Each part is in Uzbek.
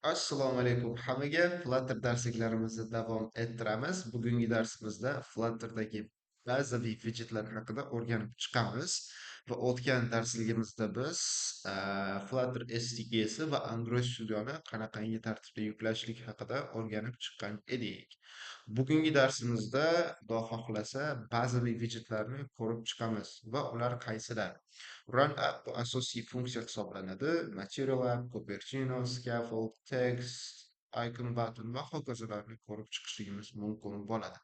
Assalomu alaykum hammaga. Flutter darsliklarimizni davom ettiramiz. Bugungi darsimizda Flutter'dagi bazaviy widgetlar haqida o'rganib chiqamiz. Va o'tgan darsligimizda biz Flutter SDK'si va Android Studioni qanaqangi tartibda yuklashlik haqida o'rganib chiqqan edik. Bugungi darsimizda Xudo xohlasa bazaviy widgetlarni ko'rib chiqamiz va ular qaysilar? Run app bu asosiy funksiya hisoblanadi. Material app, Cupertino, Scaffold, Text, Icon button va hokazolarni ko'rib chiqishligimiz mumkin bo'ladi.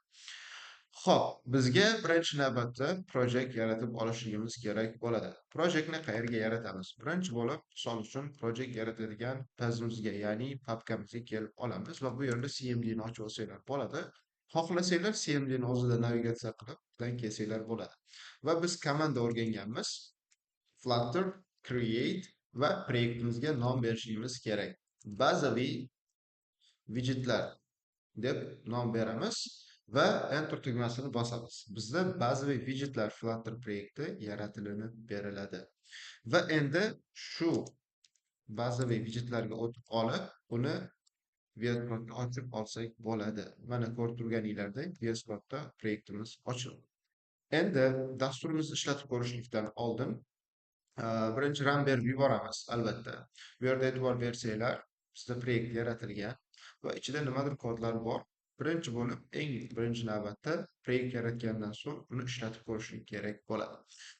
Xo'p, bizga birinchi navbatda project yaratib olishligimiz kerak bo'ladi. Projectni qayerga yaratamiz? Birinchi bo'lib, misol uchun project yaratadigan bazamizga, ya'ni papkamizga kelib olamiz va bu yerda CMDni ochib olsanglar bo'ladi. Xohlasanglar CMDni o'zida navigatsiya qilib, dan kelsanglar bo'ladi. Va biz komanda o'rganganmiz. Flutter, create va proyektimizga nom berishimiz kerak. Bazaviy widgetlar deb nom beramiz va enter tugmasini bosamiz. Bizda bazaviy widgetlar Flutter proyekti yaratilinib beriladi. Va endi shu bazaviy widgetlarga o'tib olib, uni VS ochib olsak bo'ladi. Mana ko'rib turganinglardek VS proyektimiz ochildi. Endi dasturimizni ishlatib ko'rishlikdan oldin birinchi run berib yuboramiz albatta. Bu yerda e'tibor bersanglar, bizda proyekt yaratilgan va ichida nimadir kodlar bor. Birinchi bo'lib, eng birinchi navbatda proyekt yaratgandan so'ng uni ishlatib ko'rishlik kerak bo'ladi.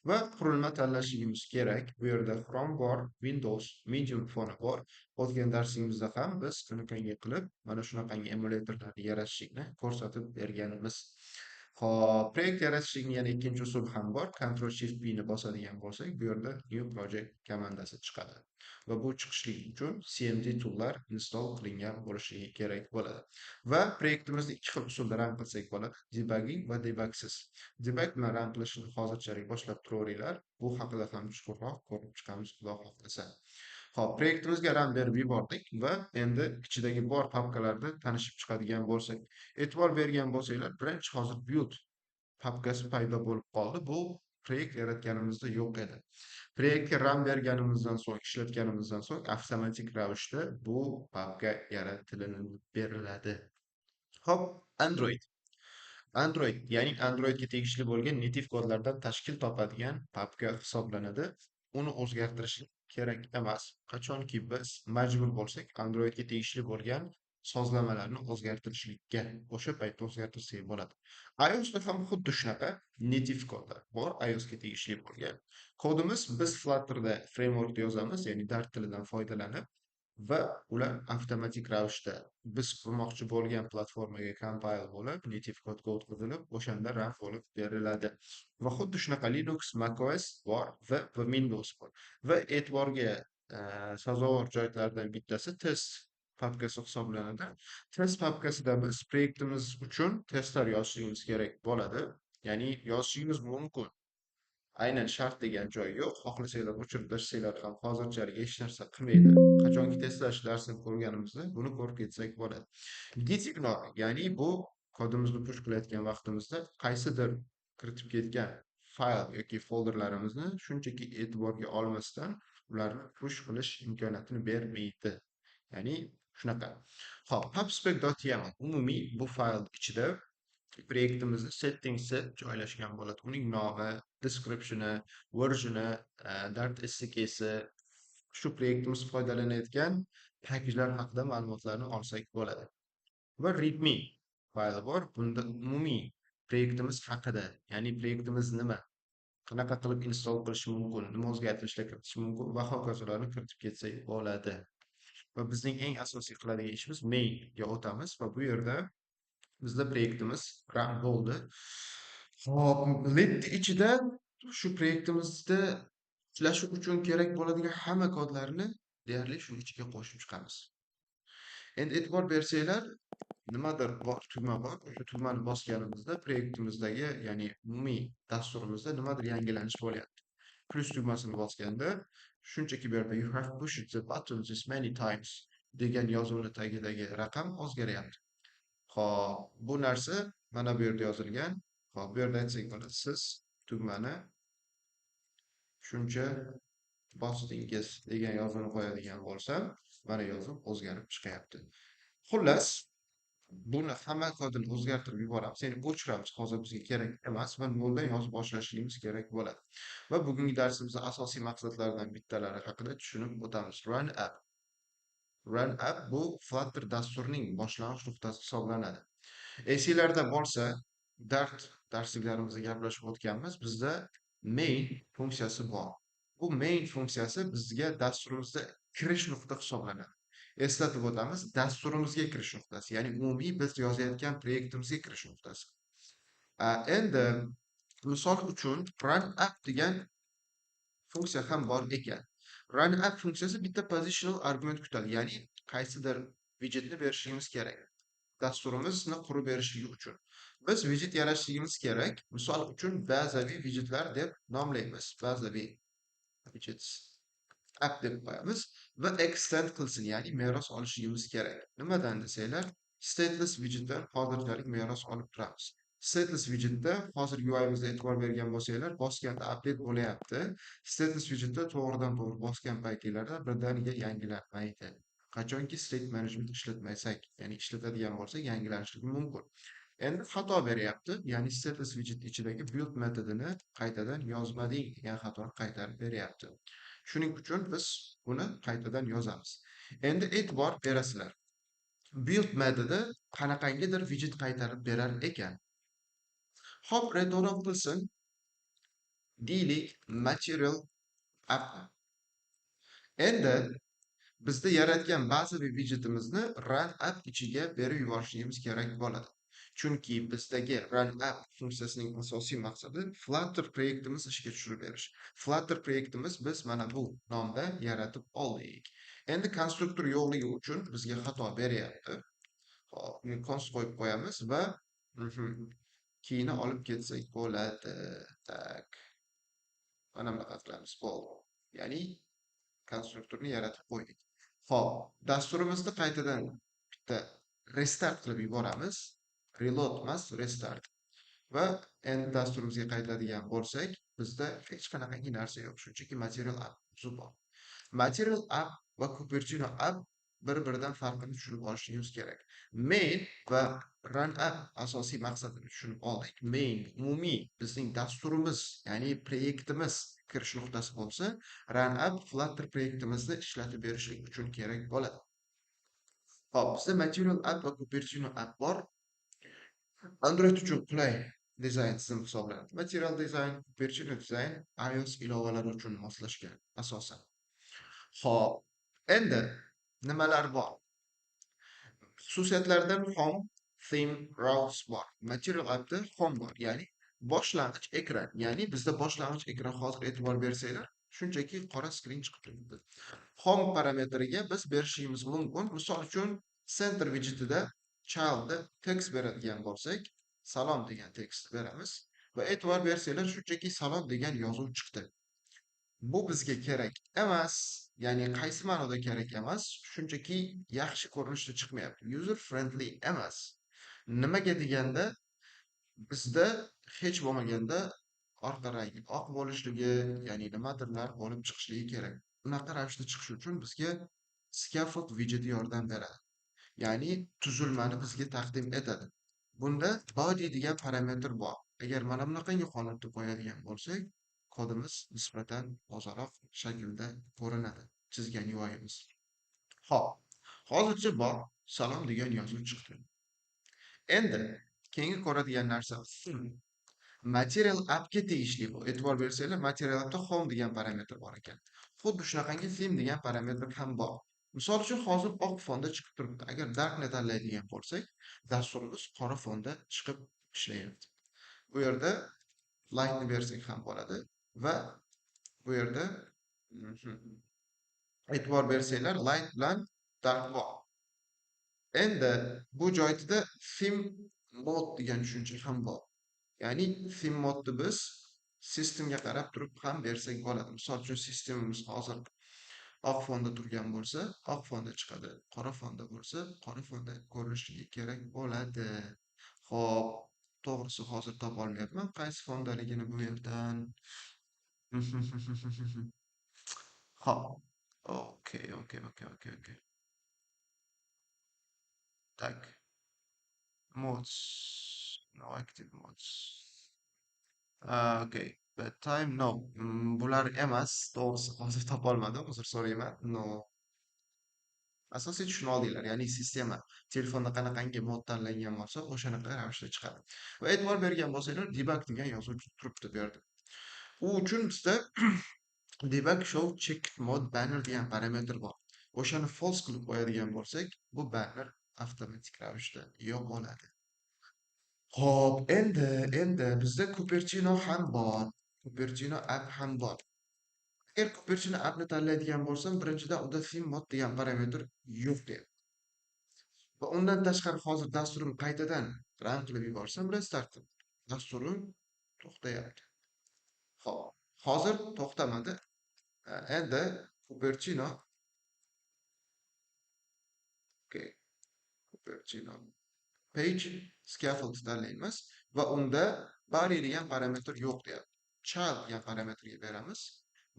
Va qurilma tanlashimiz kerak. Bu yerda Chrome bor, Windows, Medium foni bor. O'tgan darsimizda ham biz shunaqangi qilib, mana shunaqangi emulyatorlarni yaratishni ko'rsatib berganimiz. Xo'p, proyekt yaratishning yana ikkinchi usul ham bor. Ctrl Shift B ni bosadigan bo'lsak, bu yerda New Project komandasi chiqadi. Va bu chiqishlik uchun CMD tool'lar install qilingan bo'lishi kerak bo'ladi. Va proyektimizni ikki xil usulda run qilsak bo'ladi: debugging va debugsiz. Debug bilan run qilishni hozirchalik boshlab turaveringlar. Bu haqida ham chuqurroq ko'rib chiqamiz, Xudo xohlasa. Xo'p, proyektimizga run berib yubordik va endi ichidagi bor papkalarda tanishib chiqadigan bo'lsak, e'tibor bergan bo'lsanglar, birinchi hozir build papkasi paydo bo'lib qoldi. Bu proyekt yaratganimizda yo'q edi. Proyektga run berganimizdan so'ng, ishlatganimizdan so'ng avtomatik ravishda bu papka yaratilinib beriladi. Xo'p, Android. Android, ya'ni Androidga tegishli bo'lgan native kodlardan tashkil topadigan papka hisoblanadi. Uni o'zgartirish kerak emas. Qachonki biz majbur bo'lsak, Androidga tegishli bo'lgan sozlamalarni o'zgartirishlikka o'sha paytda o'zgartirsak bo'ladi. iOSda ham xuddi shunaqa native kodlar bor, iOSga tegishli bo'lgan. Kodimiz biz Flutter'da frameworkda yozamiz, ya'ni Dart tilidan foydalanib va ular avtomatik ravishda biz qurmoqchi bo'lgan platformaga compile bo'lib, native kodga o'tkazilib, o'shanda run bo'lib beriladi. Va xuddi shunaqa Linux, macOS bor va Windows bor. Va e'tiborga sazovor joylardan bittasi test papkasi hisoblanadi. Test papkasida biz proyektimiz uchun testlar yozishimiz kerak bo'ladi. Ya'ni yozishingiz mumkin. Aynan shart degan joy yo'q. Xohlasanglar o'chirib tashlanglar ham hozirchalik hech narsa qilmaydi. Qachonki testlash darsini ko'rganimizda buni ko'rib ketsak bo'ladi. Git ignore, ya'ni bu kodimizni push qilayotgan vaqtimizda qaysidir kiritib ketgan fayl yoki folderlarimizni shunchaki e'tiborga olmasdan ularni push qilish imkoniyatini bermaydi. Ya'ni shunaqa. Xo'p, pubspec.yaml umumiy bu fayl ichida proyektimizni settings'i joylashgan bo'ladi. Uning nomi, description'i, versioni, Dart SDK'si, shu proyektimiz foydalanayotgan pakejlar haqida ma'lumotlarni olsak bo'ladi. Va readme fayli bor. Bunda umumiy proyektimiz haqida, ya'ni proyektimiz nima, qanaqa qilib install qilish mumkin, nima o'zgartirishlar kiritish mumkin va hokazolarni kiritib ketsak bo'ladi. Va bizning eng asosiy qiladigan ishimiz mainga o'tamiz va bu yerda bizda proyektimiz run bo'ldi. Hop, let ichida shu proyektimizda ishlashi uchun kerak bo'ladigan hamma kodlarni deyarli shu ichiga qo'shib chiqamiz. Endi e'tibor bersanglar, nimadir bor, tugma bor. O'sha tugmani bosganimizda proyektimizdagi, ya'ni umumiy dasturimizda nimadir yangilanish bo'lyapti. Plus tugmasini bosganda shunchaki bu yerda you have pushed the button this many times degan yozuvni tagidagi raqam o'zgaryapti. Xo'p, bu narsa mana bu yerda yozilgan. Xo'p, bu yerda aytsak bo'ladi, siz tugmani shuncha bosdingiz degan yozuvni qo'yadigan bo'lsam, mana yozuv o'zgarib chiqyapti. Xullas, buni hamma kodini o'zgartirib yuboramiz. Ya'ni o'chiramiz. Hozir bizga kerak emas va noldan yozib boshlashimiz kerak bo'ladi. Va bugungi darsimizning asosiy maqsadlaridan bittalari haqida tushunib o'tamiz. Run app. Run app bu Flutter dasturining boshlang'ich nuqtasi hisoblanadi. Esinglarda bo'lsa, darsliklarimizda gaplashib o'tganmiz. Bizda main funksiyasi bor. Bu main funksiyasi bizga dasturimizda kirish nuqta hisoblanadi. Eslatib o'tamiz, dasturimizga kirish nuqtasi, ya'ni umumiy biz yozayotgan proyektimizga kirish nuqtasi. Endi misol uchun run app degan funksiya ham bor ekan. Run app funksiyasi bitta positional argument kutadi, ya'ni qaysidir widgetni berishimiz kerak. Dasturimizni qurib berishligi uchun. Biz widget yaratishligimiz kerak. Misol uchun bazaviy widgetlar deb nomlaymiz. Bazaviy widgets app deb qo'yamiz va extend qilsin, ya'ni meros olishimiz kerak. Nimadan desanglar, stateless widgetdan hozirchalik meros olib turamiz. Stateless widgetda hozir UI'mizda e'tibor bergan bo'lsanglar, bosganda update bo'layapti. Stateless widgetda to'g'ridan to'g'ri bosgan paytinglarda birdaniga yangilanmaydi. Qachonki state management ishlatmasak, ya'ni ishlatadigan bo'lsak, yangilanishligi mumkin. Endi xato beryapti, ya'ni stateless widget ichidagi build metodini qaytadan yozmading degan xatoni qaytarib beryapti. Shuning uchun biz buni qaytadan yozamiz. Endi e'tibor berasizlar. Build metodi qanaqangidir widget qaytarib berar ekan. Hop, return qilsin deylik material app. Endi bizda yaratgan ba'zi widgetimizni run app ichiga berib yuborishimiz kerak bo'ladi. Chunki bizdagi run app funksiyasining asosiy maqsadi Flutter proyektimiz ishga tushirib berish. Flutter proyektimiz biz mana bu nomda yaratib oldik. Endi konstruktor yo'qligi uchun bizga xato beryapti. Hop, const qo'yib qo'yamiz va keyini olib ketsak bo'ladi. Tak. Mana bunaqa qilamiz. Bo'ldi. Ya'ni konstruktorni yaratib qo'ydik. Xo'p, dasturimizni qaytadan bitta restart qilib yuboramiz. Reload emas, restart. Va endi dasturimizga qaytadigan bo'lsak, bizda hech qanaqangi narsa yo'q. Shunchaki material app bor. Material app va Cupertino app bir-biridan farqini tushunib olishimiz kerak. Main va run app asosiy maqsadini tushunib oldik. Main umumiy bizning dasturimiz, ya'ni proyektimiz kirish nuqtasi bo'lsa, run app Flutter proyektimizni ishlatib berishlik uchun kerak bo'ladi. Hop, bizda Material app va Cupertino app bor. Android uchun qulay dizayn tizimi hisoblanadi. Material dizayn, Cupertino dizayn iOS ilovalari uchun moslashgan asosan. Xo'p, endi nimalar bor? Xususiyatlaridan home, theme, routes bor. Material app'da home bor, ya'ni boshlang'ich ekran. Ya'ni bizda boshlang'ich ekran hozir e'tibor bersanglar, shunchaki qora skrin chiqib turibdi. Home parametriga biz berishimiz mumkin. Misol uchun, center widgetida child'da text beradigan bo'lsak, salom degan tekst beramiz va e'tibor bersanglar, shunchaki salom degan yozuv chiqdi. Bu bizga kerak emas, ya'ni qaysi ma'noda kerak emas, shunchaki yaxshi ko'rinishda chiqmayapti. User friendly emas. Nimaga deganda, bizda hech bo'lmaganda orqa rangi oq bo'lishligi, ya'ni nimadirlar bo'lib chiqishligi kerak. Unaqa ravishda chiqishi uchun bizga scaffold widget yordam beradi. Ya'ni tuzilmani bizga taqdim etadi. Bunda body degan parametr bor. Agar mana bunaqangi holatda qo'yadigan bo'lsak, kodimiz nisbatan tozaroq shaklda ko'rinadi, chizgan UI'miz. Xo'p, hozircha bor, salom degan yozuv chiqdi. Endi keyingi ko'radigan narsa material appga tegishli bu. E'tibor bersanglar, material appda home degan parametr bor ekan. Xuddi shunaqangi theme degan parametr ham bor. Misol uchun hozir oq fonda chiqib turibdi. Agar darkni tanlaydigan bo'lsak, dasturimiz qora fonda chiqib ishlayapti. Bu yerda lightni bersak ham bo'ladi va bu yerda e'tibor bersanglar, light bilan dark bor. Endi bu joyda theme mode degan tushuncha ham bor. Ya'ni theme modni biz sistemga qarab turib ham bersak bo'ladi. Misol uchun sistemimiz hozir oq fonda turgan bo'lsa, oq fonda chiqadi. Qora fonda bo'lsa, qora fonda ko'rinishligi kerak bo'ladi. Xo'p, to'g'risi hozir topa olmayapman. Qaysi fondaligini bu yerdan. Xo'p. Okay. Tak. Mods. No active mods. Okay. Bedtime, no. Bular emas. To'g'risi hozir topolmadim. Uzr so'rayman. No. Asosiy tushuna olinglar, ya'ni sistema telefonda qanaqangi mod tanlangan bo'lsa, o'shanaqa ravishda chiqadi. Va e'tibor bergan bo'lsanglar, debug degan yozuv turibdi bu yerda. U uchun bizda debug show check mod banner degan parametr bor. O'shani false qilib qo'yadigan bo'lsak, bu banner avtomatik ravishda yo'q bo'ladi. Xo'p, endi bizda Cupertino ham bor. Cupertino app ham bor. Agar Cupertino appni tanlaydigan bo'lsam, birinchidan unda theme mod degan parametr yo'q deyapti. Va undan tashqari hozir dasturimni qaytadan run qilib yuborsam, restart qilib, dasturim to'xtayapti. Xo'p, hozir to'xtamadi. Endi Cupertino, okay, Cupertino page scaffold tanlaymiz va unda body degan parametr yo'q deyapti. Child degan parametrga beramiz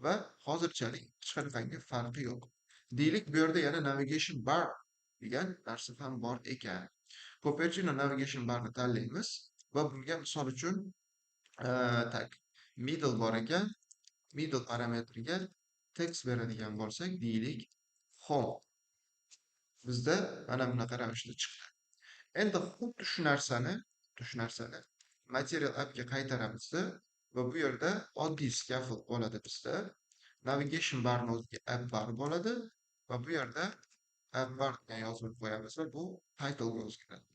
va hozirchalik hech qanaqangi farqi yo'q. Deylik, bu yerda yana navigation bar degan narsa ham bor ekan. Cupertino navigation barni tanlaymiz va bunga misol uchun tag middle bor ekan. Middle parametriga text beradigan bo'lsak, deylik home. Bizda mana bunaqa ravishda chiqdi. Endi xuddi shu narsani material appga qaytaramizda va bu yerda oddiy scaffold bo'ladi bizda. Navigation barni o'ziga app bar bo'ladi va bu yerda app bar degan yozuvni qo'yamiz va bu title'ga o'zgaradi.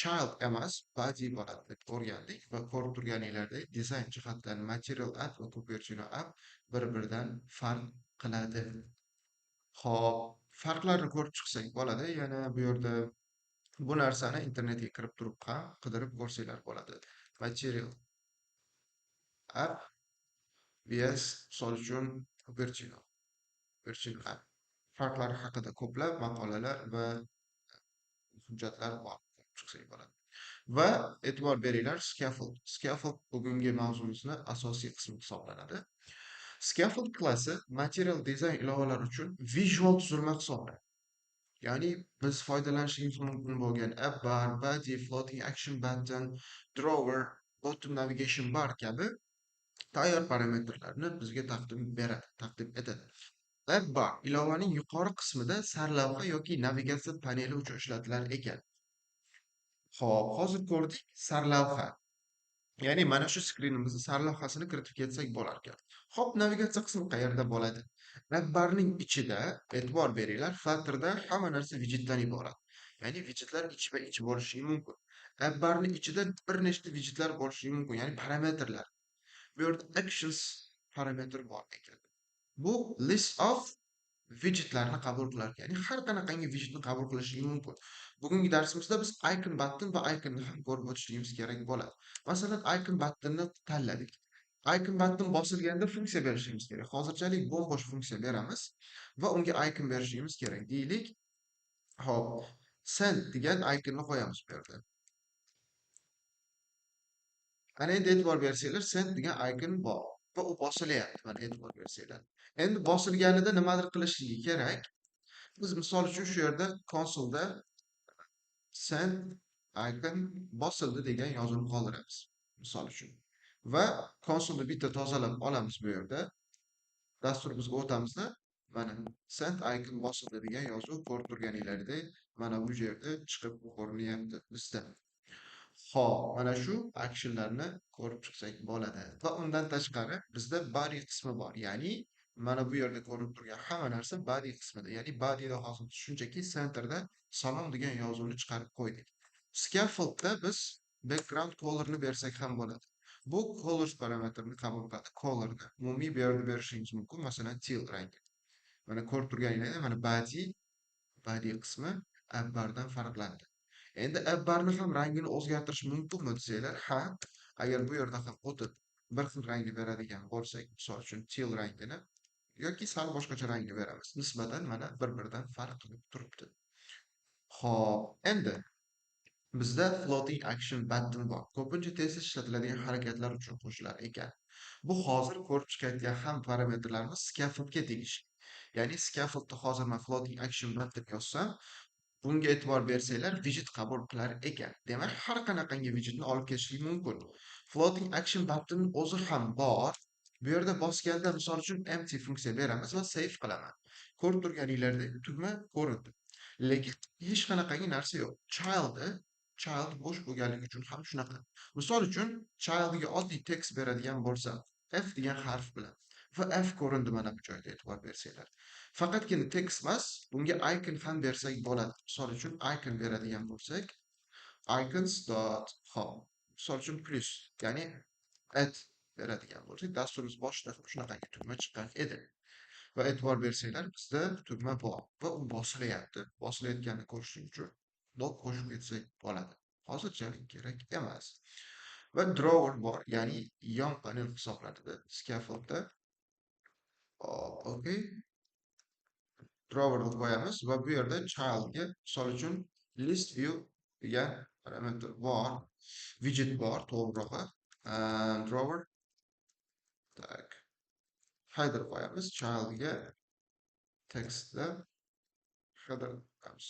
Child emas, body bo'ladi deb o'rgandik va ko'rib turganinglardek dizayn jihatdan material app va Cupertino app bir-biridan farq qiladi. Xo'p, farqlarni ko'rib chiqsak bo'ladi. Yana bu yerda bu narsani internetga kirib turib ham qidirib ko'rsanglar bo'ladi. Material app vs misol uchun Cupertino. Cupertino app. Farqlari haqida ko'plab maqolalar va hujjatlar bor. Chiqsak bo'ladi. Va e'tibor beringlar, scaffold. Scaffold bugungi mavzumizni asosiy qismi hisoblanadi. Scaffold klassi material dizayn ilovalari uchun visual tuzilma hisoblanadi. Ya'ni biz foydalanishimiz mumkin bo'lgan app bar, body, floating action button, drawer, bottom navigation bar kabi tayyor parametrlarni bizga taqdim etadi. App bar ilovaning yuqori qismida sarlavha yoki navigatsiya paneli uchun ishlatilar ekan. Xo'p, hozir ko'rdik sarlavha. Ya'ni mana shu skrinimizni sarlavhasini kiritib ketsak bo'lar ekan. Xo'p, navigatsiya qismi qayerda bo'ladi? App barning ichida, e'tibor beringlar, Flutterda hamma narsa widgetdan iborat. Ya'ni widgetlar ichma-ich bo'lishi mumkin. App barning ichida bir nechta widgetlar bo'lishi mumkin, ya'ni parametrlar. Bu yerda actions parametr bor ekan. Bu list of widgetlarni qabul qilar ekan. Ya'ni har qanaqangi widgetni qabul qilishi mumkin. Bugungi darsimizda biz icon button va iconni ham ko'rib o'tishimiz kerak bo'ladi. Masalan, icon buttonni tanladik. Icon button bosilganda funksiya berishimiz kerak. Hozirchalik bo'sh funksiya beramiz va unga icon berishimiz kerak. Deylik, hop, send degan iconni qo'yamiz bu yerda. Ana endi e'tibor bersanglar, send degan icon bor va u bosilyapti. Mana e'tibor bersanglar. Endi bosilganida nimadir qilishligi kerak. Biz misol uchun shu yerda konsolda send icon bosildi degan yozuvni qoldiramiz. Misol uchun. Va konsolni bitta tozalab olamiz bu yerda. Dasturimizga o'tamizda mana send icon bosildi degan yozuv ko'rib turganinglardek mana bu yerda chiqib ko'rinyapti bizda. Xo'p, mana shu actionlarni ko'rib chiqsak bo'ladi. Va undan tashqari bizda body qismi bor. Ya'ni mana bu yerda ko'rib turgan hamma narsa body qismida. Ya'ni bodyda hozir shunchaki centerda salom degan yozuvni chiqarib qo'ydik. Scaffoldda biz background colorni bersak ham bo'ladi. Bu colors parametrini qabul qiladi. Colorni umumiy bu yerda berishingiz mumkin. Masalan, teal rangi. Mana ko'rib turganinglarda mana body qismi app bardan farqlanadi. Endi app barni ham rangini o'zgartirish mumkinmi desanglar, ha, agar bu yerda ham o'tib bir xil rangni beradigan bo'lsak, misol uchun teal rangini yoki sal boshqacha rangni beramiz. Nisbatan mana bir-biridan farq qilib turibdi. Xo'p, endi bizda floating action button bor. Ko'pincha tez ishlatiladigan harakatlar uchun qo'shilar ekan. Bu hozir ko'rib chiqayotgan ham parametrlarimiz scaffoldga tegishli. Ya'ni scaffoldda hozir men floating action button yozsam, bunga e'tibor bersanglar, widget qabul qilar ekan. Demak, har qanaqangi widgetni olib kelishlik mumkin. Floating action button o'zi ham bor. Bu yerda bosganda, misol uchun, empty funksiya beramiz va save qilaman. Ko'rib turganinglardek tugma ko'rindi. Lekin hech qanaqangi narsa yo'q. Child bo'sh bo'lganligi uchun ham shunaqa. Misol uchun, childga oddiy tekst beradigan bo'lsam, f degan harf bilan va f ko'rindi mana bu joyda, e'tibor bersanglar. Faqatgina tekst emas, bunga icon ham bersak bo'ladi. Misol uchun, icon beradigan bo'lsak, icons.home. Misol uchun plus, ya'ni add beradigan bo'lsak, dasturimiz boshida shunaqangi tugma chiqqan edi. Va e'tibor bersanglar, bizda tugma bor va u bosilyapti. Bosilayotganini ko'rish uchun dog qo'shib ketsak bo'ladi. Hozirchalik kerak emas. Va drawer bor, ya'ni yon panel hisoblanadi scaffoldda. Okey. Drawerni qo'yamiz va bu yerda childga, misol uchun, list view degan parametr bor, widget bor, to'g'rirog'i. Drawer tak header qo'yamiz, childga tekstda header qo'yamiz.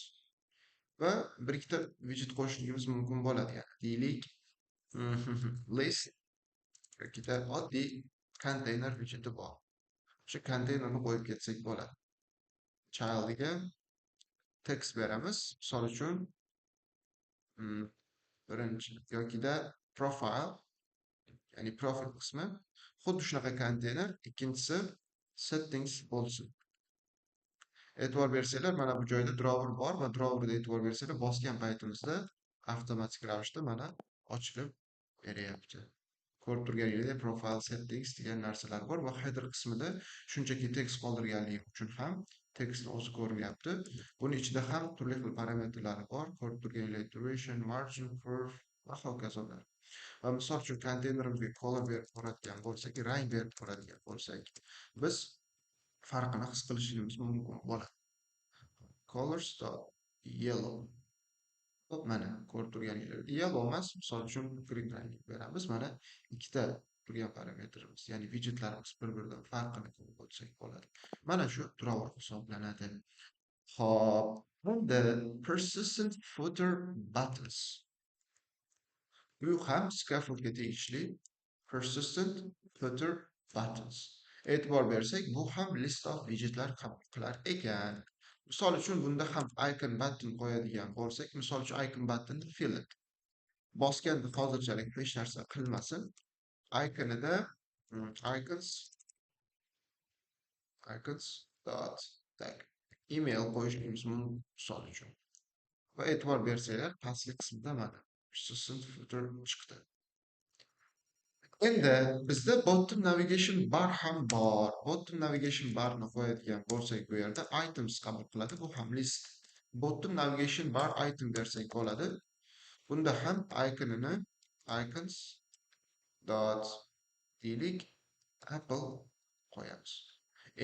Va bir ikkita widget qo'shishimiz mumkin bo'ladi. Ya'ni deylik, list yokida oddiy konteyner widgeti bor. O'sha konteynerni qo'yib ketsak bo'ladi. Childga tekst beramiz. Misol uchun, birinchi yokida profile, ya'ni profil qismi xuddi shunaqa konteyner, ikkinchisi settings bo'lsin. E'tibor bersanglar, mana bu joyda drawer bor va drawerda e'tibor bersanglar, bosgan paytimizda avtomatik ravishda mana ochilib beryapti. Ko'rib turganingizdek, profile settings degan narsalar bor va header qismida shunchaki tekst qoldirganligi uchun ham tekstni o'zi ko'rinyapti. Buni ichida ham turli xil parametrlari bor. Ko'rib turganingizdek, duration, margin, curve va hokazolar. Va misol uchun konteynerimizga color berib ko'radigan bo'lsak, rang berib ko'radigan bo'lsak, biz farqini his qilishimiz mumkin bo'ladi. Colors.yellow. Mana ko'rib turganingizdek, yellow emas, misol uchun green rang beramiz. Mana ikkita turgan parametrimiz, ya'ni widgetlarimiz bir-biridan farqini ko'rib o'tsak bo'ladi. Mana shu drawer hisoblanadi. Hop, endi persistent footer buttons. Bu ham scaffoldga tegishli persistent footer buttons. E'tibor bersak, bu ham list of widgetlar qabul qilar ekan. Misol uchun, bunda ham icon button qo'yadigan bo'lsak, misol uchun icon buttonni fill it. Bosganda hozirchalik hech narsa qilmasin. Iconida icons dot tag email qo'yishimiz mumkin, misol uchun. Va e'tibor bersanglar, pastki qismida mana persistent footer chiqdi. Endi bizda bottom navigation bar ham bor. Bottom navigation barni qo'yadigan bo'lsak, bu yerda items qabul qiladi. Bu ham list. Bottom navigation bar item bersak bo'ladi. Bunda ham iconini icons dot deylik apple qo'yamiz.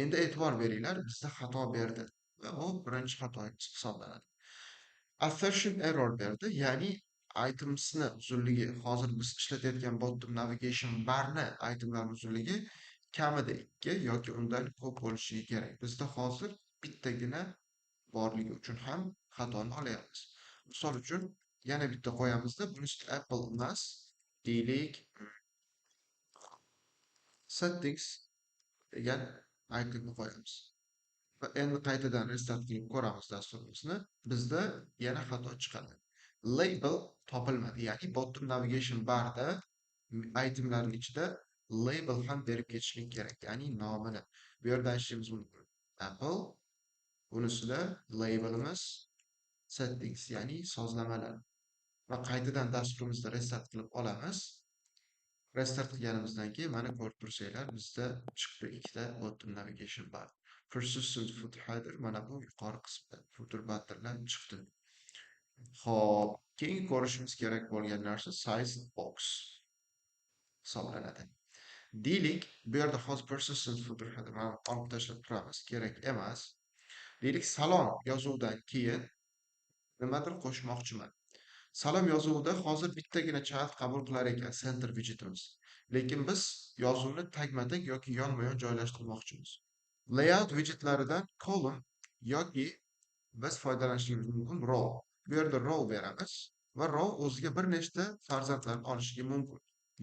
Endi e'tibor beringlar, bizda xato berdi va bu birinchi xatoyimiz hisoblanadi. Assertion error berdi, ya'ni itemsni uzunligi, hozir biz ishlatayotgan bottom navigation barni itemlarning uzunligi kamida 2 yoki undan ko'p bo'lishi kerak. Bizda hozir bittagina borligi uchun ham xatoni olyapmiz. Misol uchun, yana bitta qo'yamizda, bunisi apple emas, deylik settings degan iconni qo'yamiz. Va endi qaytadan restart qilib ko'ramiz dasturimizni. Bizda yana xato chiqadi. Label topilmadi, ya'ni bottom navigation barda itemlarning ichida label ham berib ketishlik kerak, ya'ni nomini. Bu yerda aytishimiz mumkin. Apple, bunisida labelimiz settings, ya'ni sozlamalar. Va qaytadan dasturimizni restart qilib olamiz. Restart qilganimizdan keyin mana ko'rib tursanglar, bizda chiqdi ikkita bottom navigation bar. Persistent footer header mana bu yuqori qismda footer buttonlar chiqdi. Xo'p, keyingi ko'rishimiz kerak bo'lgan narsa size box hisoblanadi. Deylik, bu yerda hozir persistent footer header olib tashlab turamiz, kerak emas. Deylik, salom yozuvidan keyin nimadir qo'shmoqchiman. Salom yozuvida hozir bittagina child qabul qilar ekan center widgetimiz. Lekin biz yozuvni tagma-tag yoki yonma-yon joylashtirmoqchimiz. Layout widgetlaridan column yoki biz foydalanishimiz mumkin row. Bu yerda row beramiz va row o'ziga bir nechta farzandlarni olishligi mumkin.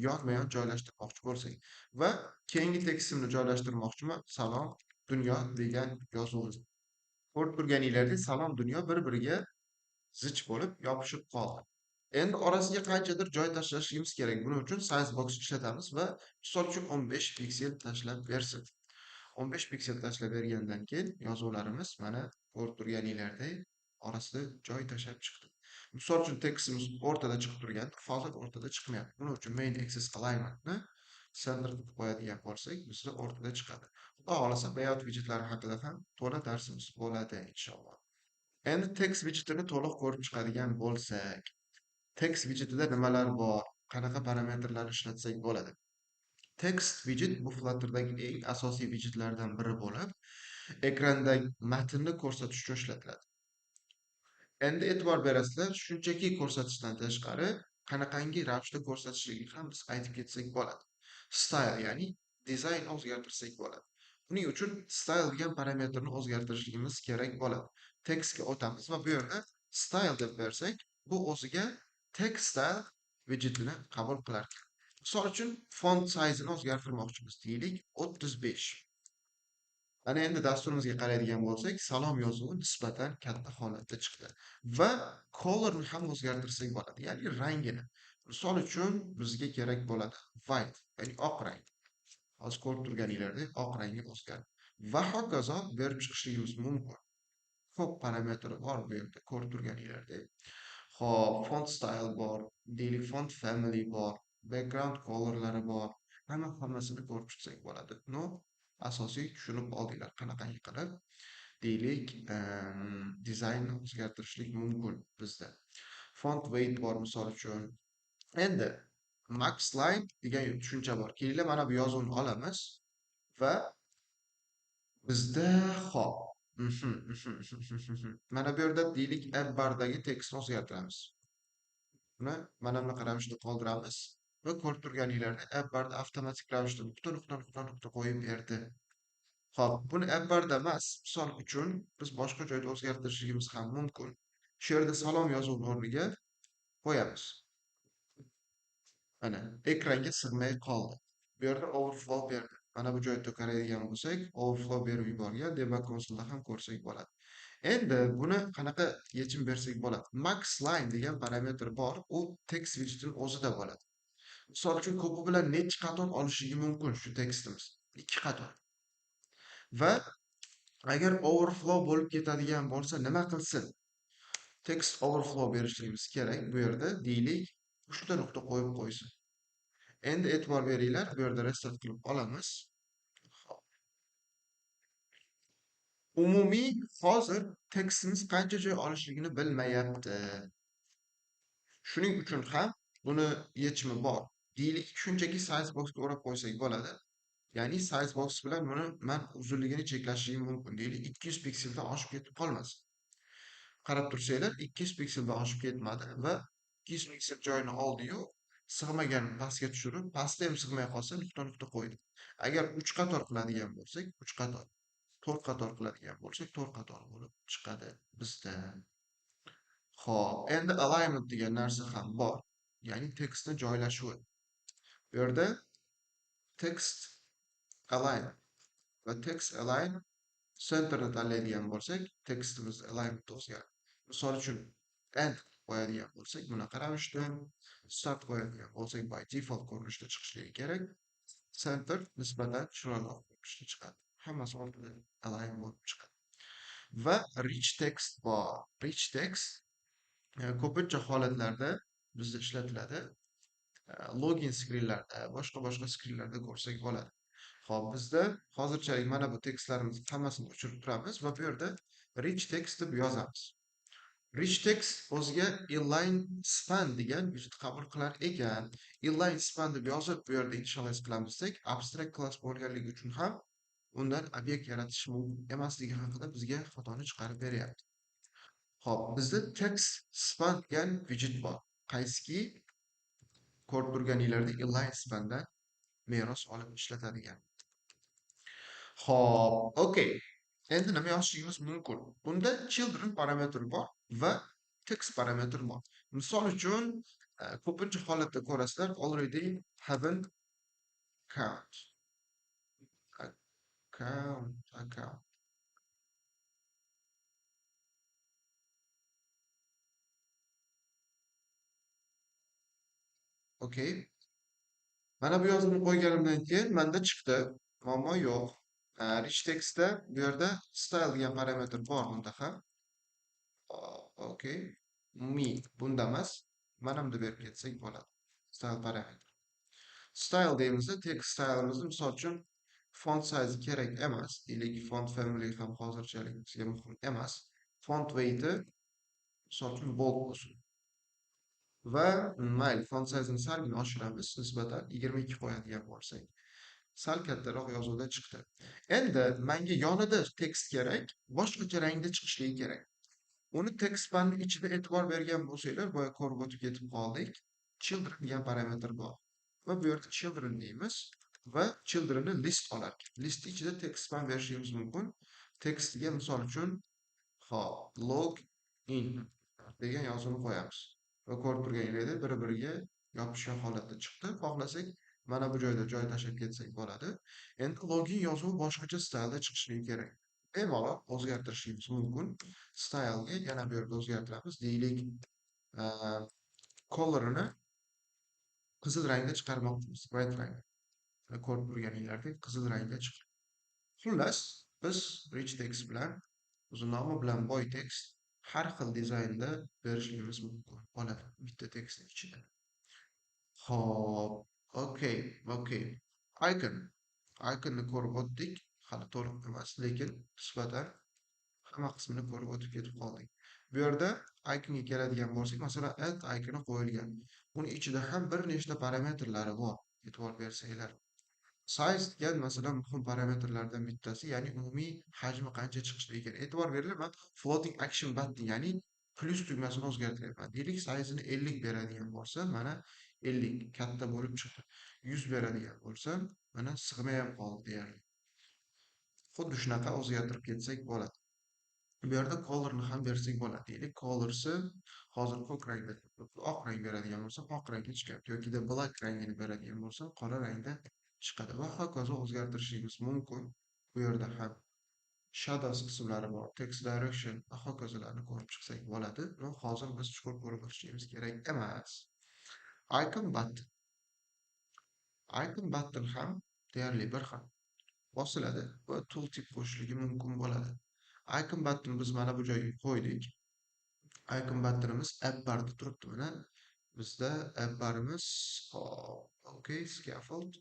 Yonma-yon joylashtirmoqchi bo'lsak va keyingi tekstimni joylashtirmoqchiman. Salom dunyo degan yozuv. Ko'rib turganinglardek salom dunyo bir-biriga zich bo'lib yopishib qoldi. Endi orasiga qanchadir joy tashlashimiz kerak. Buning uchun size box ishlatamiz va misol uchun 15 piksel tashlab bersin. 15 piksel tashlab bergandan keyin yozuvlarimiz mana ko'rib turganinglardek orasida joy tashlab chiqdi. Misol uchun tekstimiz o'rtada chiqib turgan, hozir o'rtada chiqmayapti. Buning uchun main access alignmentni center qilib qo'yadigan bo'lsak, bizda o'rtada chiqadi. Xudo xohlasa layout widgetlari haqida ham to'la darsimiz bo'ladi inshaalloh. Endi text widgetini to'liq ko'rib chiqadigan bo'lsak, text widgetida nimalar bor, qanaqa parametrlarni ishlatsak bo'ladi. Text widget bu Flutter'dagi eng asosiy widgetlardan biri bo'lib, ekrandagi matnni ko'rsatish uchun ishlatiladi. Endi e'tibor berasizlar, shunchaki ko'rsatishdan tashqari qanaqangi ravishda ko'rsatishligini ham biz aytib ketsak bo'ladi. Style, ya'ni dizayn o'zgartirsak bo'ladi. Buning uchun style degan parametrni o'zgartirishligimiz kerak bo'ladi. Tekstga o'tamiz va bu yerda style deb bersak, bu o'ziga text style widgetini qabul qilar ekan. Misol uchun font size'ini o'zgartirmoqchimiz deylik 35. Ana endi dasturimizga qaraydigan bo'lsak, salom yozuvi nisbatan katta holatda chiqdi va colorni ham o'zgartirsak bo'ladi, ya'ni rangini. Misol uchun bizga kerak bo'ladi white, ya'ni oq rang. Hozir ko'rib turganinglardek oq rangga o'zgardi va hokazo berib chiqishligimiz mumkin. Ko'p parametri bor bu yerda ko'rib turganinglardek. Hop, font style bor, deylik font family bor, background colorlari bor. Hammasini ko'rib chiqsak bo'ladi. No, asosiy tushunib oldinglar qanaqangi qilib deylik dizaynni o'zgartirishlik mumkin bizda. Font weight bor misol uchun. Endi max line degan tushuncha bor. Kelinglar mana bu yozuvni olamiz va bizda hop. Mana bu yerda deylik app bardagi tekstni o'zgartiramiz. Buni mana bunaqa ravishda qoldiramiz va ko'rib turganinglardek app barda avtomatik ravishda nuqta qo'yib berdi. Xo'p, buni app barda emas, misol uchun biz boshqa joyda o'zgartirishimiz ham mumkin. Shu yerda salom yozuvini o'rniga qo'yamiz. Mana ekranga sig'may qoldi. Bu yerda overflow berdi. Mana bu joyda qaraydigan bo'lsak, overflow berib yuborgan, debug konsolda ham ko'rsak bo'ladi. Endi buni qanaqa yechim bersak bo'ladi? Max line degan parametr bor, u text widgetning o'zida bo'ladi. Misol uchun ko'pi bilan necha qator olishligi mumkin shu tekstimiz? 2 qator. Va agar overflow bo'lib ketadigan bo'lsa nima qilsin? Text overflow berishimiz kerak. Bu yerda deylik, uchta nuqta qo'yib qo'ysin. Endi e'tibor beringlar, bu yerda restart qilib olamiz. Umumiy hozir tekstimiz qancha joy olishligini bilmayapti. Shuning uchun ham buni yechimi bor. Deylik, shunchaki size boxga o'rab qo'ysak bo'ladi. Ya'ni size box bilan buni men uzunligini cheklashim mumkin. Deylik, 200 pikseldan oshib ketib qolmasin. Qarab tursanglar, 200 pikseldan oshib ketmadi va 200 piksel joyini oldi-yu, sig'magan pastga tushirib, pastda ham sig'may qolsa nuqta qo'ydi. Agar 3 qator qiladigan bo'lsak, 3 qator, 4 qator qiladigan bo'lsak, 4 qator bo'lib chiqadi bizda. Xo'p, endi alignment degan narsa ham bor. Ya'ni tekstni joylashuvi. Bu yerda text align va text align centerni tanlaydigan bo'lsak, tekstimiz alignment o'zgaradi. Misol uchun end qo'yadigan bo'lsak, bunaqa ravishda, start qo'yadigan bo'lsak, by default ko'rinishda chiqishligi kerak. Center nisbatan chiroyli ko'rinishda chiqadi. Hammasi o'rtada align bo'lib chiqadi. Va rich text bor. Rich text ko'pincha holatlarda bizda ishlatiladi. Login skrinlarda, boshqa skrinlarda ko'rsak bo'ladi. Xo'p, bizda hozirchalik mana bu tekstlarimiz hammasini o'chirib turamiz va bu yerda rich text deb yozamiz. Rich text o'ziga inline span degan widget qabul qilar ekan. Inline span deb yozib bu yerda initialize qilamiz desak, abstract class bo'lganligi uchun ham undan obyekt yaratish mumkin emasligi haqida bizga xatoni chiqarib beryapti. Xo'p, bizda text span degan widget bor. Qaysiki ko'rib turganinglardek inline spandan meros olib ishlatadigan. Xo'p, okey. Endi nima yozishimiz mumkin? Bunda children parametri bor va text parametri bor. Misol uchun, ko'pincha holatda ko'rasizlar already haven't count. Account. Okay. Mana bu yozuvni qo'yganimdan keyin menda chiqdi. Muammo yo'q. Rich textda bu yerda style degan parametr bor bunda ham. Okay. Bunda emas. Mana bunda berib ketsak bo'ladi. Style parametr. Style deymizda text style'imizni misol uchun font size kerak emas. Deylik font family ham hozirchalik bizga muhim emas. Font weight'i misol uchun bold bo'lsin. Va mayli font size'ini salgina oshiramiz nisbatan 22 qo'yadigan bo'lsak. Sal kattaroq yozuvda chiqdi. Endi menga yonida tekst kerak, boshqacha rangda chiqishligi kerak. Uni text band ichida e'tibor bergan bo'lsanglar, boya ko'rib o'tib ketib qoldik. Children degan parametr bor. Va bu yerda children deymiz va childrenni list oladi. List ichida text band berishimiz mumkin. Textga misol uchun log in degan yozuvni qo'yamiz. Va ko'rib turganingizdek bir-biriga yopishgan holatda chiqdi. Xohlasak mana bu joyda joy tashlab ketsak bo'ladi. Endi login yozuvi boshqacha staylda chiqishligi kerak. Bemalol o'zgartirishimiz mumkin. Style'ga yana bu yerda o'zgartiramiz. Deylik, color'ini qizil rangda chiqarmoqchimiz. White rang. Ko'rib turganinglardek qizil rangda chiqdi. Xullas, biz rich text bilan, uzun nomi bilan boy text har xil dizaynda berishimiz mumkin bo'ladi bitta tekstning ichida. Hop, okey. Icon. Iconni ko'rib o'tdik. Hali to'liq emas, lekin nisbatan hamma qismini ko'rib o'tib ketib qoldik. Bu yerda iconga keladigan bo'lsak, masalan, add iconi qo'yilgan. Buni ichida ham bir nechta parametrlari bor. E'tibor bersanglar. Size degan masalan muhim parametrlardan bittasi, ya'ni umumiy hajmi qancha chiqishligi kerak. E'tibor beringlar, men floating action button, ya'ni plus tugmasini o'zgartiryapman. Deylik, size'ini 50 beradigan bo'lsa, mana 50 katta bo'lib chiqdi. 100 beradigan bo'lsa, mana sig'may ham qoldi deyarli. Xuddi shunaqa o'zgartirib ketsak bo'ladi. Bu yerda color'ni ham bersak bo'ladi. Deylik, color'si hozir ko'k rangda, oq rang beradigan bo'lsa, oq rangga chiqadi yoki black rangini beradigan bo'lsa, qora rangda chiqadi va hokazo o'zgartirishimiz mumkin. Bu yerda ham shadows qismlari bor, text direction va hokazolarni ko'rib chiqsak bo'ladi. Va hozir biz chuqur ko'rib o'tishimiz kerak emas. Icon button. Icon button ham deyarli bir xil bosiladi va tooltip qo'shishligi mumkin bo'ladi. Icon button biz mana bu joyga qo'ydik. Icon buttonimiz app barda turibdi mana. Bizda app barimiz okay, scaffold.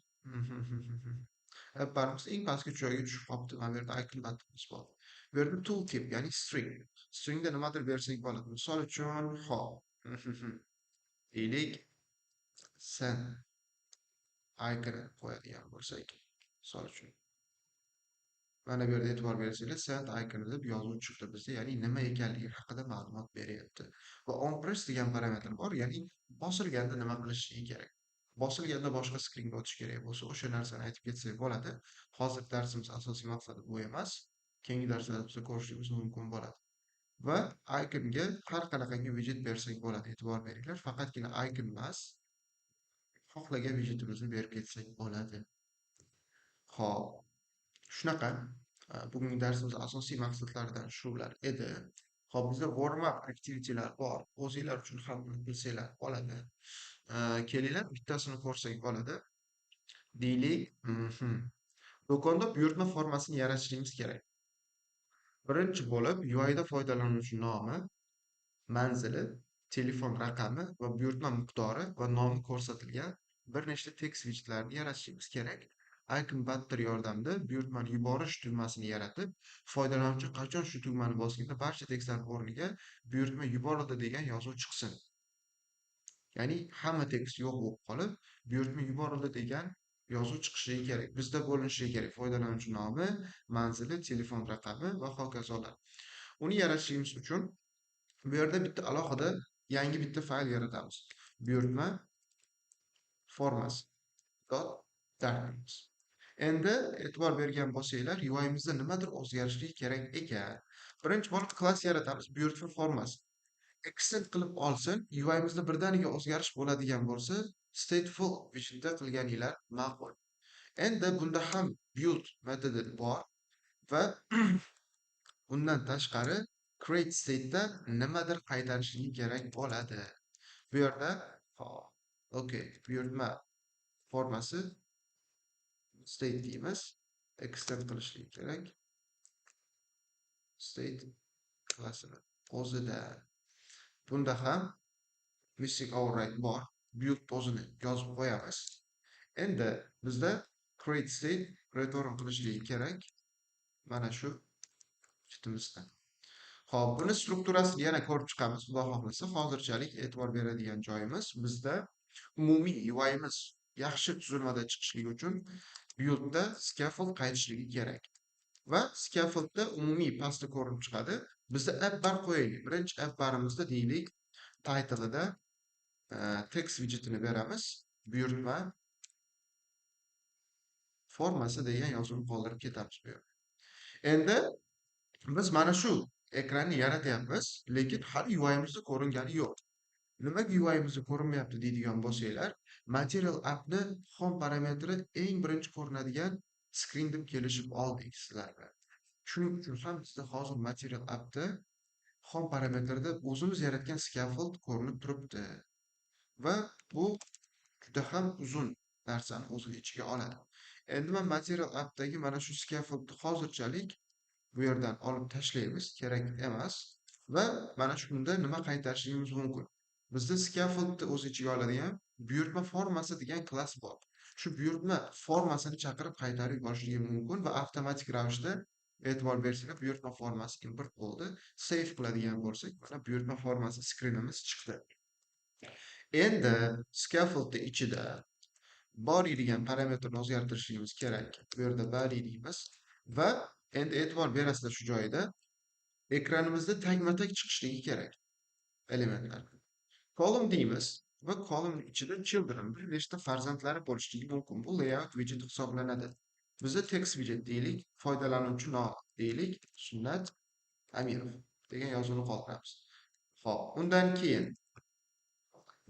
App barimiz eng pastki joyga tushib qolibdi. Mana bu yerda icon buttonimiz bor. Bu yerda tooltip, ya'ni string. Stringda nimadir bersak bo'ladi. Misol uchun, deylik, sen icon qo'yadigan bo'lsak, misol uchun mana bu yerda e'tibor bersanglar, send icon deb yozuv chiqdi bizda, ya'ni nima ekanligi haqida ma'lumot beryapti. Va onPress degan parametr bor, ya'ni bosilganda nima qilishligi kerak. Bosilganda boshqa skringa o'tish kerak bo'lsa, o'sha narsani aytib ketsak bo'ladi. Hozir darsimiz asosiy maqsadi bu emas. Keyingi darslarda biz ko'rishimiz mumkin bo'ladi. Va iconga har qanaqangi widget bersak bo'ladi. E'tibor beringlar, faqatgina icon emas, xohlagan widgetimizni berib ketsak bo'ladi. Xo'p, shunaqa. Bugungi darsimiz asosiy maqsadlaridan shular edi. Hop, bizda warm-up activity'lar bor. O'zinglar uchun ham bilsanglar bo'ladi. Kelinglar, bittasini ko'rsak bo'ladi. Deylik, do'konda buyurtma formasini yaratishimiz kerak. Birinchi bo'lib, UI'da foydalanuvchi nomi, manzili, telefon raqami va buyurtma miqdori va nomi ko'rsatilgan bir nechta text widgetlarni yaratishimiz kerak. Icon button yordamida buyurtmani yuborish tugmasini yaratib, foydalanuvchi qachon shu tugmani bosganda barcha tekstlar o'rniga buyurtma yuborildi degan yozuv chiqsin. Ya'ni hamma tekst yo'q bo'lib qolib, buyurtma yuborildi degan yozuv chiqishligi kerak. Bizda bo'linishligi kerak foydalanuvchi nomi, manzili, telefon raqami va hokazolar. Uni yaratishimiz uchun bu yerda bitta alohida yangi bitta fayl yaratamiz. Buyurtma formas.dartimiz. Endi e'tibor bergan bo'lsanglar, UI'mizda nimadir o'zgarishlik kerak ekan. Birinchi bo'lib klass yaratamiz, buyurtma formasi. Extend qilib olsin, UI'mizda birdaniga o'zgarish bo'ladigan bo'lsa, stateful widgetda qilganinglar ma'qul. Endi bunda ham build metodi bor va undan tashqari create state'da nimadir qaytarishligi kerak bo'ladi. Bu yerda okey, buyurtma formasi state deymiz. Extend qilishlik kerak. State klassini o'zida. Bunda ham missing override bor. Build o'zini yozib qo'yamiz. Endi bizda create state return qilishligi kerak. Mana shu chitimizda. Xo'p, buni strukturasini yana ko'rib chiqamiz, xudo xohlasa. Hozirchalik e'tibor beradigan joyimiz bizda umumiy UI'miz yaxshi tuzilmada chiqishligi uchun buildda scaffold qaytishligi kerak. Va scaffoldda umumiy pastda ko'rinib chiqadi. Bizda app bar qo'yaylik. Birinchi app barimizda deylik, title'ida text widgetini beramiz. Buyurtma formasi degan yozuvni qoldirib ketamiz bu yerda. Endi biz mana shu ekranni yaratyapmiz, lekin hali UI'mizda ko'ringani yo'q. Nimaga UI'mizda ko'rinmayapti deydigan bo'lsanglar, material appni home parametri eng birinchi ko'rinadigan screen deb kelishib oldik sizlar bilan. Shuning uchun ham bizda hozir material appda home parametrda o'zimiz yaratgan scaffold ko'rinib turibdi. Va bu juda ham uzun narsani o'ziga ichiga oladi. Endi men material appdagi mana shu scaffoldni hozirchalik bu yerdan olib tashlaymiz, kerak emas va mana shunda nima qaytarishimiz mumkin. Bizda scaffoldni o'z ichiga oladigan buyurtma formasi degan klass bor. Shu buyurtma formasini chaqirib qaytarib yuborishligi mumkin va avtomatik ravishda e'tibor bersanglar buyurtma formasi import bo'ldi. Save qiladigan bo'lsak, mana buyurtma formasi skrinimiz chiqdi. Endi scaffoldni ichida body degan parametrni o'zgartirishimiz kerak. Bu yerda body deymiz va endi e'tibor berasizlar shu joyida ekranimizda tagma-tag chiqishligi kerak elementlar. Column deymiz va column ichida children bir nechta farzandlari bo'lishligi mumkin. Bu layout widget hisoblanadi. Bizda text widget deylik, foydalanuvchi nom deylik, Sunnat Amirov degan yozuvni qoldiramiz. Xo'p, undan keyin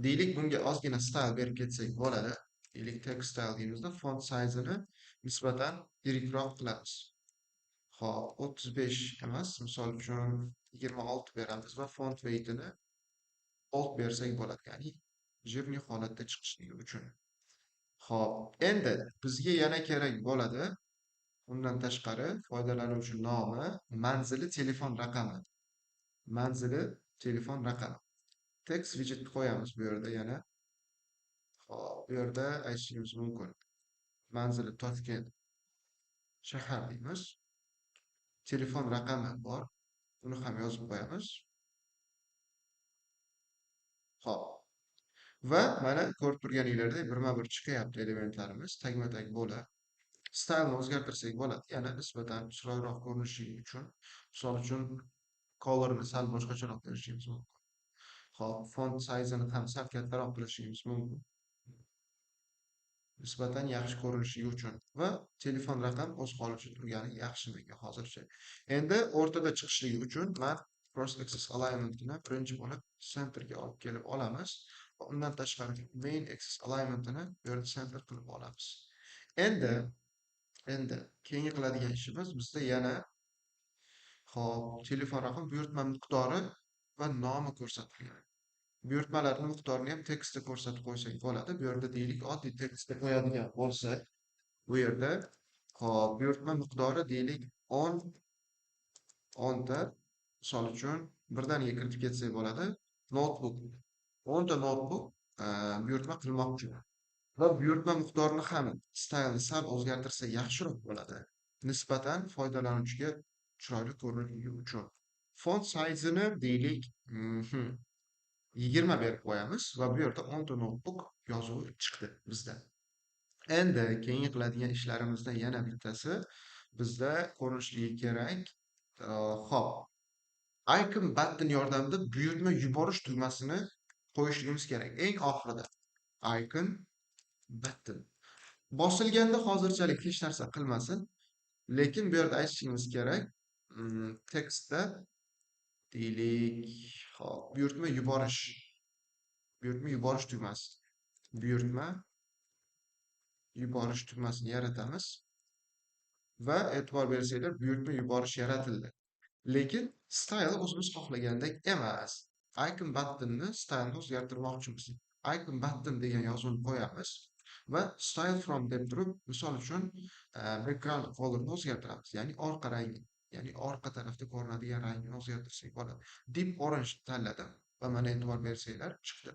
deylik bunga ozgina style berib ketsak bo'ladi. Deylik text style deymizda font size'ini nisbatan yirikroq qilamiz. Xo'p, 35 emas, misol uchun 26 beramiz va font weight'ini bold bersak bo'ladi, ya'ni jирный holatda chiqishligi uchun. Xo'p, endi bizga yana kerak bo'ladi. Undan tashqari foydalanuvchi nomi, manzili, telefon raqami. Manzili, telefon raqami. Text widget qo'yamiz bu yerda yana. Xo'p, bu yerda aytishimiz mumkin. Manzili Toshkent shahar deymiz. Telefon raqami bor. Buni ham yozib qo'yamiz. Xo'p. Va mana ko'rib turganinglardek birma-bir chiqyapti elementlarimiz tagma-tag bo'lib. Stylni o'zgartirsak bo'ladi. Yana nisbatan chiroyliroq ko'rinishi uchun, misol uchun colorni sal boshqacharoq berishimiz mumkin. Xo'p, font size'ini ham sal kattaroq qilishimiz mumkin. Nisbatan yaxshi ko'rinishi uchun va telefon raqam o'z holicha turgani yaxshi menga hozircha. Endi o'rtada chiqishligi uchun men cross axis alignment'ini birinchi bo'lib centerga olib kelib olamiz. Undan tashqari main axis alignment'ini bu yerda center qilib olamiz. Endi keyingi qiladigan ishimiz bizda yana hop telefon raqam buyurtma miqdori va nomi ko'rsatilgan. Buyurtmalarni miqdorini ham tekstda ko'rsatib qo'ysak bo'ladi. Bu yerda deylik oddiy tekstda qo'yadigan bo'lsa, bu yerda hop buyurtma miqdori deylik 10 ta, misol uchun birdaniga kiritib ketsak bo'ladi. Notebook 10 ta notebook buyurtma qilmoqchi. Va buyurtma miqdorini ham stylni sal o'zgartirsa yaxshiroq bo'ladi. Nisbatan foydalanuvchiga chiroyli ko'rinishligi uchun. Font size'ini deylik 20 berib qo'yamiz va bu yerda 10 ta notebook yozuvi chiqdi bizda. Endi keyingi qiladigan ishlarimizdan yana bittasi bizda ko'rinishligi kerak. Xo'p. Icon button yordamida buyurtma yuborish tugmasini qo'yishimiz kerak. Eng oxirida icon button. Bosilganda hozirchalik hech narsa qilmasin, lekin bu yerda aytishimiz kerak, tekstda deylik, hop, buyurtma yuborish tugmasi. Buyurtma yuborish tugmasini yaratamiz va e'tibor bersanglar, buyurtma yuborish yaratildi. Lekin style o'zimiz xohlagandek emas. Icon button'ni styleni o'zgartirmoqchimiz. Icon button degan yozuvni qo'yamiz va style from deb turib, misol uchun background color'ni o'zgartiramiz. Ya'ni orqa rangi, ya'ni orqa tarafda ko'rinadigan rangni o'zgartirsak bo'ladi. Deep orange tanladim va mana e'tibor bersanglar chiqdi.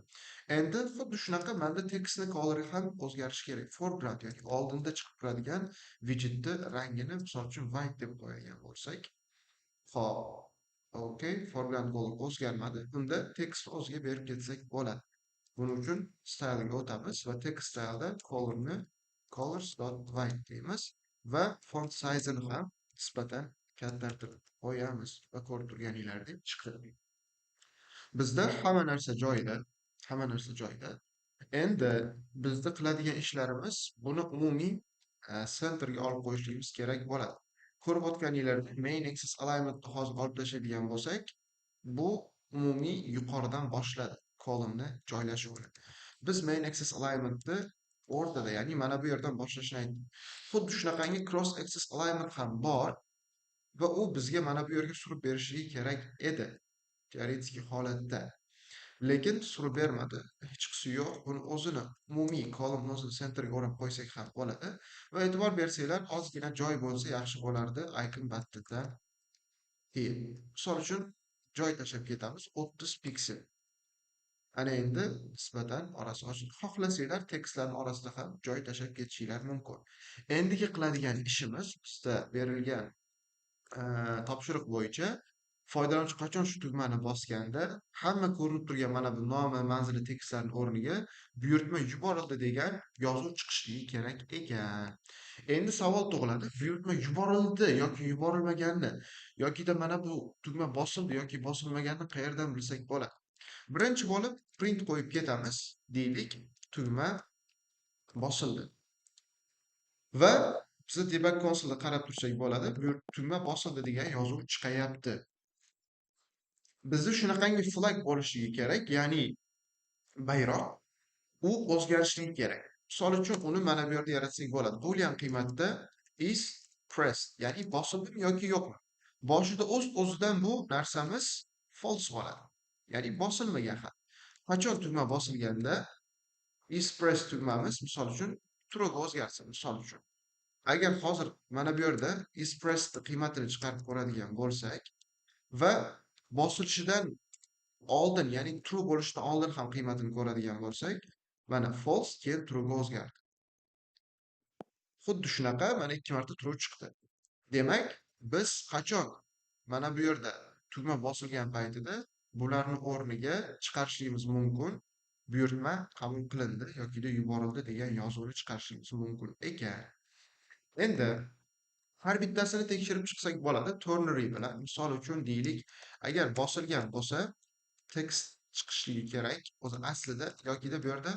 Endi xuddi shunaqa menda tekstni color'i ham o'zgarishi kerak. Foreground yoki oldinda chiqib turadigan widgetni rangini misol uchun white deb qo'yadigan bo'lsak, hop, okay, foreground color o'zgarmadi. Unda tekst o'ziga berib ketsak bo'ladi. Buning uchun style'ga o'tamiz va text style'da color'ni colors.white deymiz va font size'ini ham nisbatan kattatirib qo'yamiz va ko'rib turganinglardek chiqdi. Bizda hamma narsa joyida, hamma narsa joyida. Endi bizda qiladigan ishlarimiz buni umumiy centerga olib qo'yishligimiz kerak bo'ladi. Ko'rib o'tganinglardek main axis alignmentni hozir olib tashlaydigan bo'lsak, bu umumiy yuqoridan boshladi kolumni joylashuvini. Biz main axis alignmentni o'rtada, ya'ni mana bu yerdan boshlashni aytdik. Xuddi shunaqangi cross axis alignment ham bor va u bizga mana bu yerga surib berishligi kerak edi teoretik holatda. Lekin surib bermadi. Hechqisi yo'q. Buni o'zini umumiy kolumni o'zini centerga o'rab qo'ysak ham bo'ladi. Va e'tibor bersanglar, ozgina joy bo'lsa yaxshi bo'lardi icon buttonda keyin. Misol uchun joy tashlab ketamiz 30 piksel. Ana endi nisbatan orasi ochiq. Xohlasanglar tekstlarning orasida ham joy tashlab ketishinglar mumkin. Endigi qiladigan ishimiz bizda berilgan topshiriq bo'yicha foydalanuvchi qachon shu tugmani bosganda hamma ko'rinib turgan mana bu nomi, manzili tekstlarning o'rniga buyurtma yuborildi degan yozuv chiqishligi kerak ekan. Endi savol tug'iladi, buyurtma yuborildi yoki yuborilmaganini yokida mana bu tugma bosildi yoki bosilmaganini qayerdan bilsak bo'ladi? Birinchi bo'lib print qo'yib ketamiz. Deylik, tugma bosildi. Va biza debug konsolda qarab tursak bo'ladi. Bu tugma bosildi degan yozuv chiqayapti. Bizda shunaqangi flag bo'lishligi kerak, ya'ni bayroq. U o'zgarishligi kerak. Misol uchun uni mana bu yerda yaratsak bo'ladi. Boolean qiymatda is pressed, ya'ni bosildimi yoki yo'qmi. Boshida o'z-o'zidan bu narsamiz false bo'ladi. Ya'ni bosilmagan ham. Qachon tugma bosilganda is pressed tugmamiz misol uchun true ga o'zgarsin, misol uchun. Agar hozir mana bu yerda is pressed qiymatini chiqarib ko'radigan bo'lsak va bosilishidan oldin, ya'ni true bo'lishidan oldin ham qiymatini ko'radigan bo'lsak, mana false keyin true ga o'zgardi. Xuddi shunaqa mana 2 marta true chiqdi. Demak, biz qachon mana bu yerda tugma bosilgan paytida bularni o'rniga chiqarishimiz mumkin. Buyurtma qabul qilindi yoki yuborildi degan yozuvni chiqarishimiz mumkin ekan. Endi har bittasini tekshirib chiqsak bo'ladi ternary bilan. Misol uchun deylik, agar bosilgan bo'lsa, tekst chiqishligi kerak o'zi aslida yokida bu yerda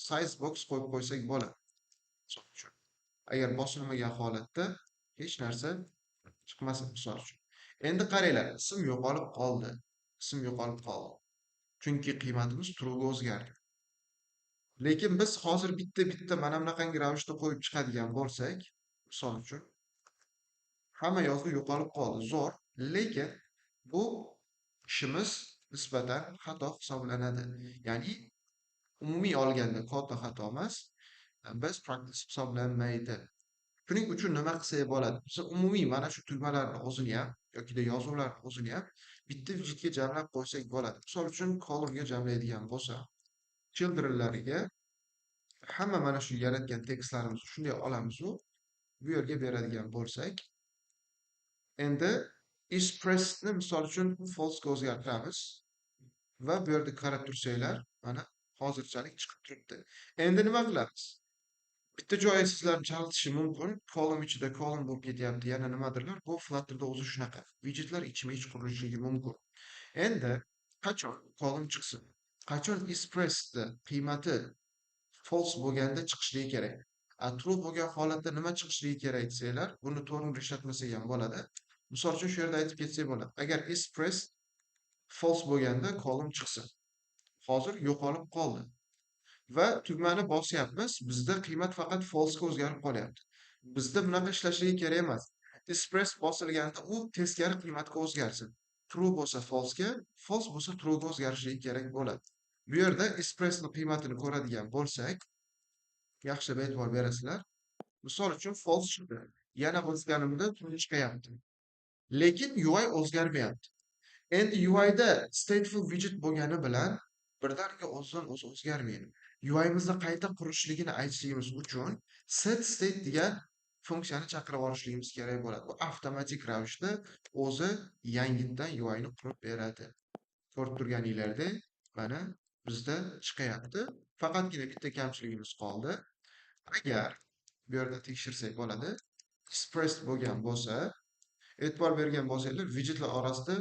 size box qo'yib qo'ysak bo'ladi. Misol uchun. Agar bosilmagan holatda hech narsa chiqmasin misol uchun. Endi qaranglar, ism yo'qolib qoldi. Ism yo'qolib qoldi. Chunki qiymatimiz true ga o'zgardi. Lekin biz hozir bitta mana bunaqangi ravishda qo'yib chiqadigan bo'lsak, misol uchun hamma yozuv yo'qolib qoldi. Zo'r, lekin bu ishimiz nisbatan xato hisoblanadi. Ya'ni umumiy olganda kodda xato emas, biz practice hisoblanmaydi. Shuning uchun nima qilsak bo'ladi? Biz umumiy mana shu tugmalarni o'zini ham yoki yozuvlarni o'zini ham bitta widgetga jamlab qo'ysak bo'ladi. Misol uchun columnga jamlaydigan bo'lsa, children'lariga hamma mana shu yaratgan tekstlarimizni shunday olamiz-u, bu yerga beradigan bo'lsak, endi is pressedni misol uchun false ga o'zgartiramiz va bu yerda qarab tursanglar, mana hozirchalik chiqib turibdi. Endi nima qilamiz? Bitta joyi sizlarni chalg'itishi mumkin. Column ichida column bo'lib ketyapti, yana nimadirlar. Bu Flutter'da o'zi shunaqa. Widgetlar ichma-ich qurilishligi mumkin. Endi qachon column chiqsin? Qachon is pressedni qiymati false bo'lganda chiqishligi kerak. True bo'lgan holatda nima chiqishligi kerak desanglar, buni to'g'ri ishlatmasak ham bo'ladi. Misol uchun shu yerda aytib ketsak bo'ladi. Agar express false bo'lganda column chiqsin. Hozir yo'qolib qoldi. Va tugmani bosyapmiz. Bizda qiymat faqat false ga o'zgarib qolyapti. Bizda bunaqa ishlashligi kerak emas. Express bosilganda u teskari qiymatga o'zgarsin. True bo'lsa false ga, false bo'lsa true ga o'zgarishligi kerak bo'ladi. Bu yerda expressning qiymatini ko'radigan bo'lsak, yaxshilab e'tibor berasizlar. Misol uchun false chiqdi. Yana bosganimda true chiqyapti. Lekin UI o'zgarmayapti. Endi UIda stateful widget bo'lgani bilan birdaniga o'zidan o'zi o'zgarmaydi. UI'mizni qayta qurishligini aytishimiz uchun set state degan funksiyani chaqirib olishligimiz kerak bo'ladi. Bu avtomatik ravishda o'zi yangitdan UI'ni qurib beradi. Ko'rib turganinglardek, mana bizda chiqyapti. Faqatgina bitta kamchiligimiz qoldi. Agar bu yerda tekshirsak bo'ladi, express bo'lgan bo'lsa, e'tibor bergan bo'lsanglar, widgetlar orasida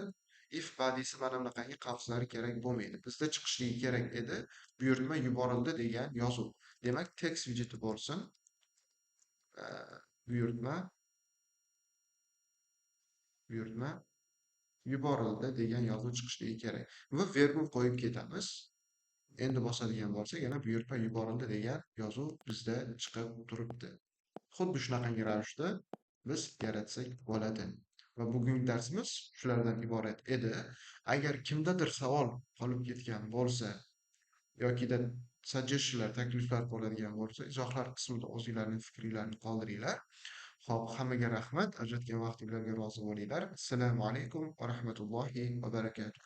if badisi mana bunaqangi qavslari kerak bo'lmaydi. Bizda chiqishligi kerak edi, buyurtma yuborildi degan yozuv. Demak, text widgeti bo'lsin. Buyurtma yuborildi degan yozuv chiqishligi kerak. Va vergul qo'yib ketamiz. Endi bosadigan bo'lsak, yana buyurtma yuborildi degan yozuv bizda chiqib turibdi. Xuddi shunaqangi ravishda biz yaratsak bo'ladi. Va bugungi darsimiz shulardan iborat edi. Agar kimdadir savol qolib ketgan bo'lsa yokida suggestionlar, takliflar bo'ladigan bo'lsa, izohlar qismida o'zinglarning fikringizni qoldiringlar. Xo'p, hammaga rahmat. Ajratgan vaqtinglarga rozi bo'linglar. Assalomu alaykum va rahmatullohi va barakatuh.